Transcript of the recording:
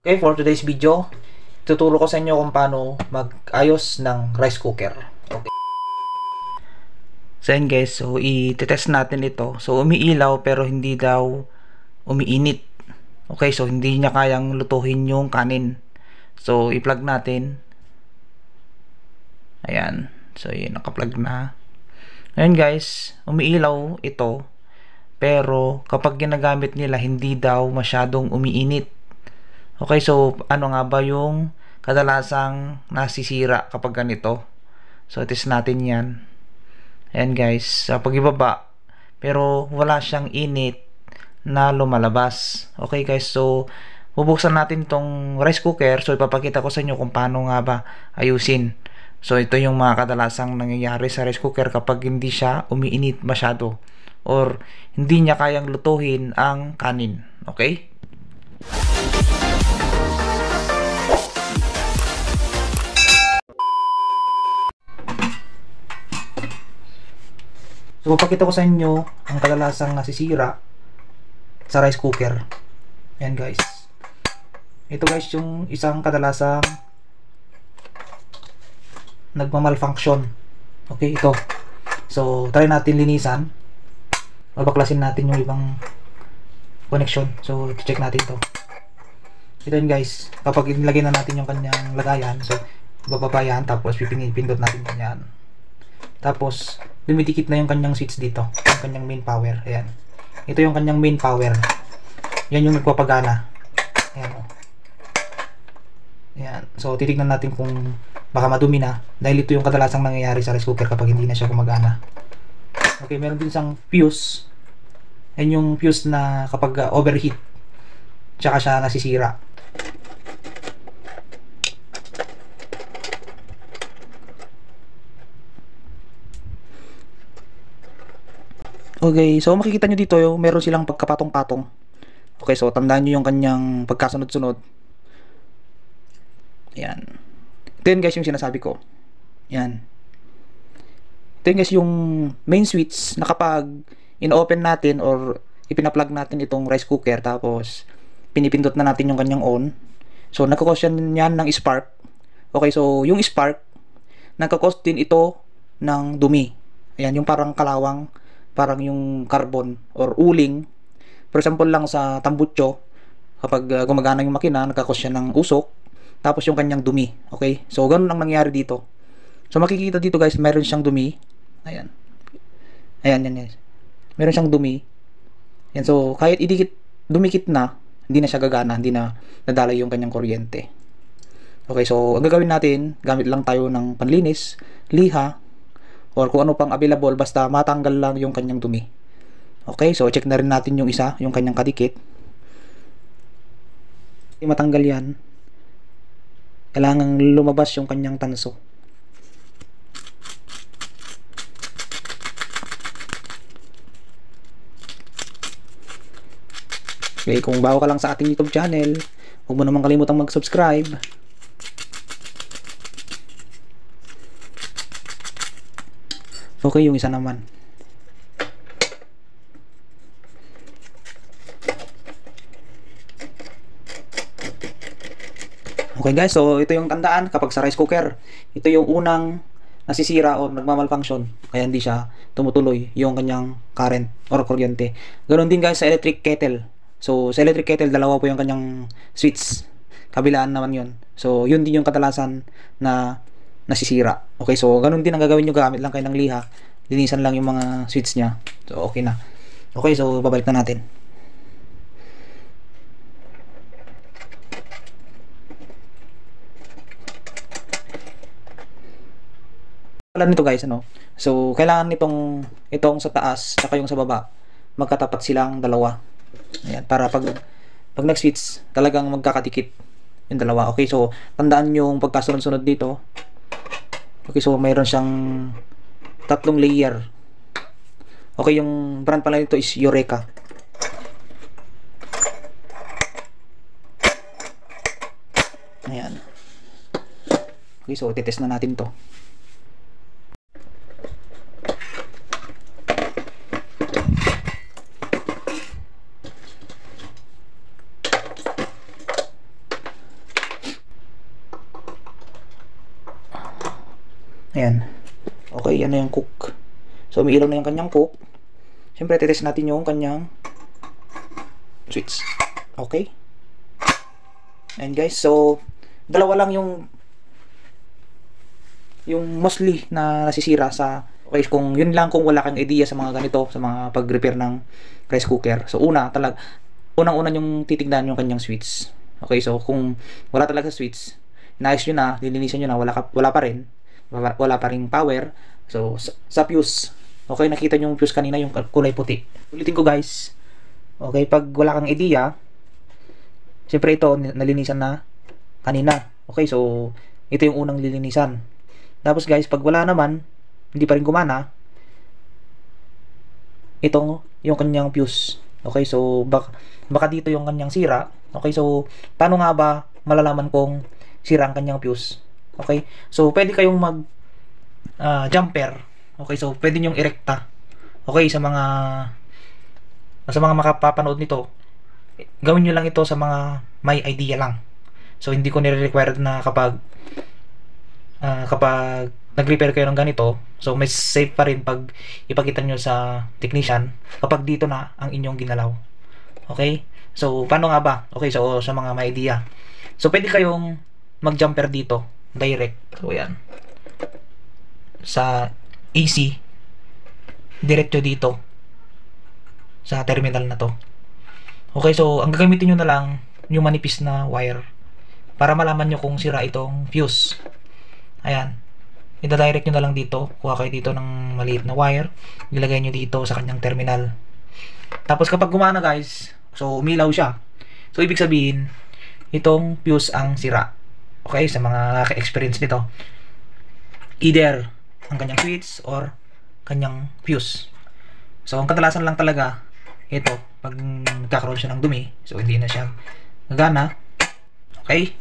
Okay, for today's video, tuturo ko sa inyo kung paano mag-ayos ng rice cooker. Okay. So yun guys, so i-test natin ito. So umiilaw pero hindi daw umiinit. Okay, so hindi niya kayang lutuhin yung kanin. So i-plug natin. Ayan. So yun, naka-plug na. Ngayon guys, umiilaw ito. Pero kapag ginagamit nila, hindi daw masyadong umiinit. Okay, so ano nga ba yung kadalasang nasisira kapag ganito? So test natin yan. Ayan guys, sa pag-ibaba, pero wala siyang init na lumalabas. Okay guys, so bubuksan natin tong rice cooker. So ipapakita ko sa inyo kung paano nga ba ayusin. So ito yung mga kadalasang nangyayari sa rice cooker kapag hindi siya umiinit masyado or hindi niya kayang lutuhin ang kanin. Okay? So, papakita ko sa inyo ang kadalasang nasisira sa rice cooker. Ayan guys. Ito guys yung isang kadalasang nagmamalfunction. Okay, ito. So, try natin linisan. Babaklasin natin yung ibang connection. So, check natin to. Ito yun guys. Kapag inilagay na natin yung kanyang lagayan, so, bababa yan. Tapos, pipindot natin yan. Tapos, dumidikit na yung kanyang switch dito. Yung kanyang main power. Ayan. Ito yung kanyang main power. Yan yung nagpapagana. Ayan o. Ayan. So, titignan natin kung baka madumi na. Dahil ito yung kadalasang nangyayari sa rice cooker kapag hindi na siya gumagana. Okay, meron din isang fuse. Ayan yung fuse na kapag overheat, tsaka siya nasisira. Okay, so makikita nyo dito yung meron silang pagkapatong-patong. Okay, so tandaan nyo yung kanyang pagkasunod-sunod. Ayan. Ito yun guys yung sinasabi ko. Ayan. Ito yun guys yung main switch na kapag in-open natin or ipina-plug natin itong rice cooker tapos pinipindot na natin yung kanyang on. So nagkakos yan ng spark. Okay, so yung spark nagkakos din ito ng dumi. Ayan, yung parang kalawang, parang yung carbon or uling. For example lang sa tambutso, kapag gumagana yung makina, nagkakos siya ng usok, tapos yung kanyang dumi. Okay? So, ganun ang nangyari dito. So, makikita dito guys, meron siyang dumi. Ayan. Ayan, yan guys. Meron siyang dumi. Ayan, so, kahit dumikit na, hindi na siya gagana, hindi na nadalay yung kanyang kuryente. Okay, so, ang gagawin natin, gamit lang tayo ng panlinis, liha, or kung ano pang available, basta matanggal lang yung kanyang dumi. Okay, so check na rin natin yung isa, yung kanyang kadikit. Matanggal yan, kailangan lumabas yung kanyang tanso. Okay, kung bago ka lang sa ating YouTube channel, huwag mo naman kalimutang mag-subscribe. Okay, yung isa naman. Okay guys, so ito yung tandaan kapag sa rice cooker. Ito yung unang nasisira o nagmamalfunction. Kaya hindi siya tumutuloy yung kanyang current or kuryente. Ganoon din guys sa electric kettle. So sa electric kettle, dalawa po yung kanyang switch. Kabilaan naman yun. So yun din yung kadalasan na nasisira. Okay, so ganun din ang gagawin nyo, gamit lang kayo ng liha, linisan lang yung mga switch nya, so okay na. Okay, so babalik na natin. Pala nito guys, ano, so kailangan itong sa taas saka yung sa baba magkatapat silang dalawa. Ayan, para pag nag-switch talagang magkakadikit yung dalawa. Okay, so tandaan yung pagkasunod-sunod dito. Okay, so mayroon siyang tatlong layer. Okay, yung brand pala nito is Eureka. Ayan. Okay, so titest na natin to. Ayan. Okay, yan na yung cook. So, umiilaw na yung kanyang cook. Siyempre, titest natin yung kanyang switch. Okay. And guys, so, dalawa lang yung mostly na nasisira sa, okay, kung yun lang, kung wala kang idea sa mga ganito, sa mga pag-repair ng rice cooker. So, unang-una yung titignan yung kanyang switch. Okay, so, kung wala talaga switch, inayos nyo na, lilinisan nyo na, wala pa rin, wala pa ring power. So, sa fuse, okay, nakita nyo yung fuse kanina, yung kulay puti. Ulitin ko guys, okay, pag wala kang idea, siyempre ito, nalinisan na kanina. Okay, so, ito yung unang lilinisan. Tapos guys, pag wala naman, hindi pa rin gumana, itong yung kanyang fuse. Okay, so, baka dito yung kanyang sira. Okay, so, paano nga ba malalaman kung sira ang kanyang fuse? Okay, so, pwede kayong jumper. Okay, so pwede nyong irekta. Okay, sa mga makapapanood nito, gawin nyo lang ito sa mga may idea lang. So hindi ko nire-require na kapag nag-repair kayo ng ganito, so may safe pa rin pag ipakita nyo sa technician kapag dito na ang inyong ginalaw. Okay, so paano nga ba? Okay, so sa mga may idea, so pwede kayong mag-jumper dito direct. So yan, sa AC, diretso dito sa terminal na to. Okay, so ang gagamitin nyo na lang yung manipis na wire para malaman nyo kung sira itong fuse. Ayan, ida-direct nyo na lang dito. Kuha kayo dito ng maliit na wire, ilagay nyo dito sa kanyang terminal. Tapos kapag gumana guys, so umilaw siya, so ibig sabihin itong fuse ang sira. Okay, sa mga naka-experience nito, either ang kanyang switch or kanyang fuse. So ang kadalasan lang talaga ito, pag nagkakaroon siya ng dumi, so hindi na siya gagana. Okay,